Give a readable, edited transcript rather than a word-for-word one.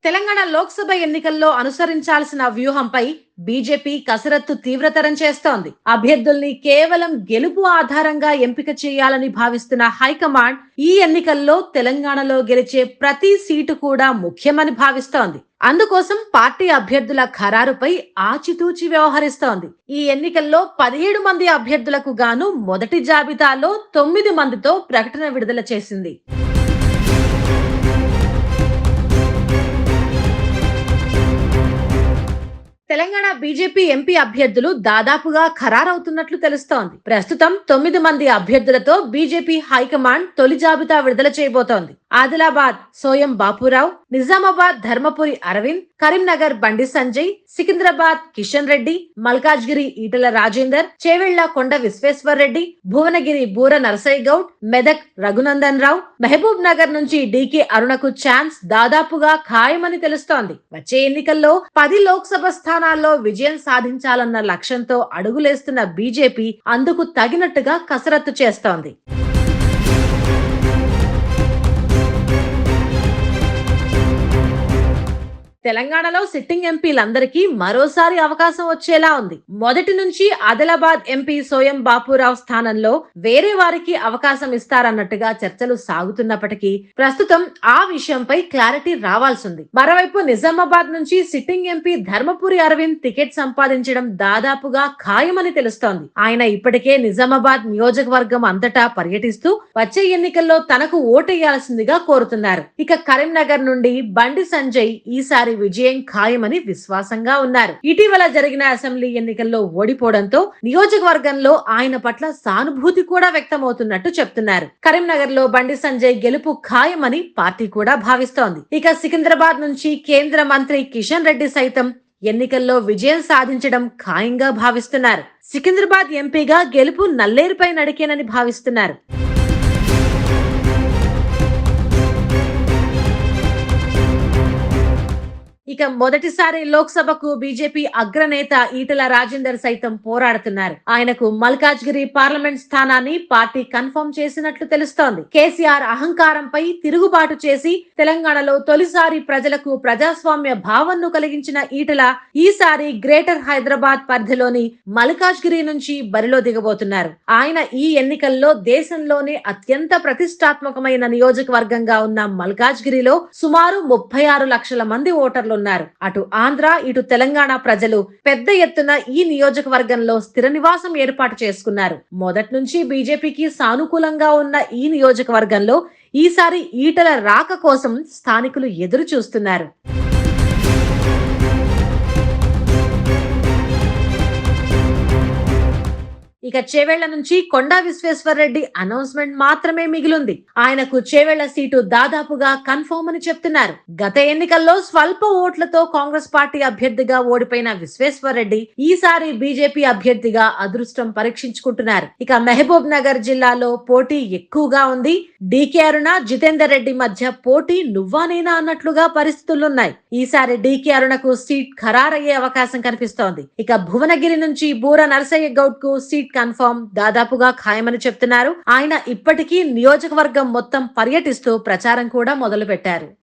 తెలంగాణ లోక్సభ ఎన్నికల్లో అనుసరించాల్సిన వ్యూహంపై బీజేపీ కసరత్తు తీవ్రతరం చేస్తోంది. అభ్యర్థుల్ని కేవలం గెలుపు ఆధారంగా ఎంపిక చేయాలని భావిస్తున్న హైకమాండ్ ఈ ఎన్నికల్లో తెలంగాణలో గెలిచే ప్రతి సీటు కూడా ముఖ్యమని భావిస్తోంది. అందుకోసం పార్టీ అభ్యర్థుల ఖరారుపై ఆచితూచి వ్యవహరిస్తోంది. ఈ ఎన్నికల్లో 17 మంది అభ్యర్థులకు గాను మొదటి జాబితాలో 9 మందితో ప్రకటన విడుదల చేసింది. తెలంగాణ బీజేపీ ఎంపీ అభ్యర్థులు దాదాపుగా ఖరారవుతున్నట్లు తెలుస్తోంది. ప్రస్తుతం 9 మంది అభ్యర్థులతో బీజేపీ హైకమాండ్ తొలి జాబితా విడుదల చేయబోతోంది. ఆదిలాబాద్ సోయం బాపురావు, నిజామాబాద్ ధర్మపురి అరవింద్, కరీంనగర్ బండి సంజయ్, సికింద్రాబాద్ కిషన్ రెడ్డి, మల్కాజ్గిరి ఈటల రాజేందర్, చేవెళ్ల కొండ విశ్వేశ్వర్ రెడ్డి, భువనగిరి బూర నరసయ్య గౌడ్, మెదక్ రఘునందన్ రావు, మహబూబ్ నగర్ నుంచి డీకే అరుణకు ఛాన్స్ దాదాపుగా ఖాయమని తెలుస్తోంది. వచ్చే ఎన్నికల్లో 10 లోక్సభ స్థానాల్లో విజయం సాధించాలన్న లక్ష్యంతో అడుగులేస్తున్న బీజేపీ అందుకు తగినట్టుగా కసరత్తు చేస్తోంది. తెలంగాణలో సిట్టింగ్ ఎంపీలందరికీ మరోసారి అవకాశం వచ్చేలా ఉంది. మొదటి నుంచి ఆదిలాబాద్ ఎంపీ సోయం బాపురావు స్థానంలో వేరే వారికి అవకాశం ఇస్తారన్నట్టుగా చర్చలు సాగుతున్నప్పటికీ ప్రస్తుతం ఆ విషయంపై క్లారిటీ రావాల్సింది. మరోవైపు నిజామాబాద్ నుంచి sitting MP Dharmapuri Arvind ticket సంపాదించడం దాదాపుగా ఖాయమని తెలుస్తోంది. ఆయన ఇప్పటికే నిజామాబాద్ నియోజకవర్గం అంతటా పర్యటిస్తూ వచ్చే ఎన్నికల్లో తనకు ఓటేయాల్సిందిగా కోరుతున్నారు. ఇక కరీంనగర్ నుండి బండి సంజయ్ ఈసారి విజయం ఖాయమని విశ్వాసంగా ఉన్నారు. ఇటీవల జరిగిన అసెంబ్లీ ఎన్నికల్లో ఓడిపోవడంతో నియోజకవర్గంలో ఆయన పట్ల సానుభూతి కూడా వ్యక్తమవుతున్నట్టు చెప్తున్నారు. కరీంనగర్ లో బండి సంజయ్ గెలుపు ఖాయమని పార్టీ కూడా భావిస్తోంది. ఇక సికింద్రాబాద్ నుంచి కేంద్ర మంత్రి కిషన్ రెడ్డి సైతం ఎన్నికల్లో విజయం సాధించడం ఖాయంగా భావిస్తున్నారు. సికింద్రాబాద్ ఎంపీగా గెలుపు నల్లేరుపై నడికేనని భావిస్తున్నారు. ఇక మొదటిసారి లోక్సభకు బీజేపీ అగ్రనేత ఈటల రాజేందర్ సైతం పోరాడుతున్నారు. ఆయనకు మల్కాజ్గిరి పార్లమెంట్ స్థానాన్ని పార్టీ కన్ఫర్మ్ చేసినట్లు తెలుస్తోంది. కేసీఆర్ అహంకారంపై తిరుగుబాటు చేసి తెలంగాణలో తొలిసారి ప్రజలకు ప్రజాస్వామ్య భావనను కలిగించిన ఈటల ఈసారి గ్రేటర్ హైదరాబాద్ పరిధిలోని మల్కాజ్గిరి నుంచి బరిలో దిగబోతున్నారు. ఆయన ఈ ఎన్నికల్లో దేశంలోనే అత్యంత ప్రతిష్టాత్మకమైన నియోజకవర్గంగా ఉన్న మల్కాజ్గిరిలో సుమారు 36 లక్షల మంది ఓటర్లు ఉన్నారు. అటు ఆంధ్ర ఇటు తెలంగాణ ప్రజలు పెద్ద ఎత్తున ఈ నియోజకవర్గంలో స్థిర నివాసం ఏర్పాటు చేసుకున్నారు. మొదటి నుంచి బీజేపీకి సానుకూలంగా ఉన్న ఈ నియోజకవర్గంలో ఈసారి ఈటల రాక కోసం స్థానికులు ఎదురు చూస్తున్నారు. ఇక చేవెళ్ల నుంచి కొండా విశ్వేశ్వర్ రెడ్డి అనౌన్స్మెంట్ మాత్రమే మిగిలింది. ఆయనకు చేవెళ్ల సీటు దాదాపుగా కన్ఫర్మ్ అని చెప్తున్నారు. గత ఎన్నికల్లో స్వల్ప ఓట్లతో కాంగ్రెస్ పార్టీ అభ్యర్థిగా ఓడిపోయిన విశ్వేశ్వర్ రెడ్డి ఈసారి బీజేపీ అభ్యర్థిగా అదృష్టం పరీక్షించుకుంటున్నారు. ఇక మహబూబ్ నగర్ జిల్లాలో పోటీ ఎక్కువగా ఉంది. డీకే అరుణ జితేందర్ రెడ్డి మధ్య పోటీ నువ్వా నేనా అన్నట్లుగా పరిస్థితులున్నాయి. ఈసారి డీకే అరుణకు సీట్ ఖరారయ్యే అవకాశం కనిపిస్తోంది. ఇక భువనగిరి నుంచి బూర నరసయ్య గౌడ్ కు సీట్ కన్ఫర్మ్ దాదాపుగా ఖాయమని చెప్తున్నారు. ఆయన ఇప్పటికీ నియోజకవర్గం మొత్తం పర్యటిస్తూ ప్రచారం కూడా మొదలు పెట్టారు.